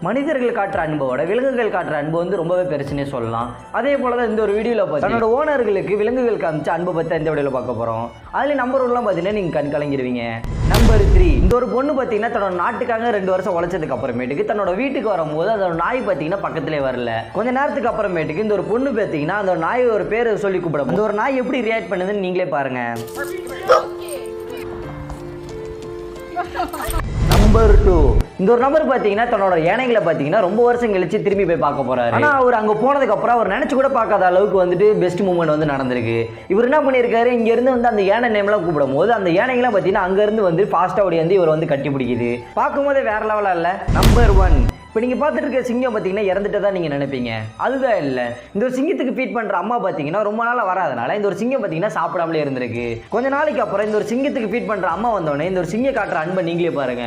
மனிதர்கள் காட்டுற அன்போட விலங்குகள் காட்டுற அன்பு வந்து ரொம்பவே பெருசுன்னே சொல்லலாம். அதே போல தான் இந்த ஒரு வீடியோவில் பார்த்து தன்னோட ஓனர்களுக்கு விலங்குகள் காமிச்ச அன்பை பற்றி இந்த வீடியோவில் பார்க்க போகிறோம். அதில் நம்பர் 1 பார்த்தீங்கன்னா நீங்கள் கண் கலங்கிடுவீங்க. நம்பர் 3, இந்த ஒரு பொண்ணு பார்த்தீங்கன்னா தன்னோட நாட்டுக்காக 2 வருஷம் உழைச்சதுக்கு அப்புறமேட்டுக்கு தன்னோட வீட்டுக்கு வரும்போது அதோட நாய் பார்த்தீங்கன்னா பக்கத்திலே வரல. கொஞ்ச நேரத்துக்கு அப்புறமேட்டுக்கு இந்த ஒரு பொண்ணு பார்த்தீங்கன்னா அந்த நாய் ஒரு பேரை சொல்லி கூப்பிடும். இந்த ஒரு நாய் எப்படி ரியாக்ட் பண்ணுதுன்னு நீங்களே பாருங்க. நம்பர் 2, இந்த ஒரு நபர் பார்த்தீங்கன்னா தன்னோட யானைகளை பார்த்தீங்கன்னா ரொம்ப வருஷம் கழிச்சு திரும்பி போய் பார்க்க போறாரு. ஆனால் அவர் அங்கே போனதுக்கு அப்புறம் அவர் நினைச்சு கூட பார்க்காத அளவுக்கு வந்துட்டு பெஸ்ட் மூமெண்ட் வந்து நடந்திருக்கு. இவர் என்ன பண்ணியிருக்காரு, இங்க இருந்து வந்து அந்த யானை நேம்லாம் கூப்பிடும் போது அந்த யானைகளாம் பார்த்தீங்கன்னா அங்கேருந்து வந்து ஃபாஸ்ட்டாக ஓடி வந்து இவர் வந்து கட்டி பிடிக்குது. பார்க்கும்போதே வேற லெவலாக இல்லை. நம்பர் 1, இப்போ நீங்கள் பார்த்துட்டு இருக்க சிங்கம் பார்த்தீங்கன்னா இறந்துட்டு தான் நீங்கள் நினைப்பீங்க. அதுதான் இல்லை, இந்த ஒரு சிங்கத்துக்கு ஃபீட் பண்ணுற அம்மா பார்த்தீங்கன்னா ரொம்ப நாளாக வராதனால இந்த ஒரு சிங்கம் பார்த்தீங்கன்னா சாப்பிடாமலே இருந்திருக்கு. கொஞ்ச நாளைக்கு அப்புறம் இந்த ஒரு சிங்கத்துக்கு ஃபீட் பண்ணுற அம்மா வந்தோடனே இந்த ஒரு சிங்கம் காட்டுற அன்பை நீங்களே பாருங்க.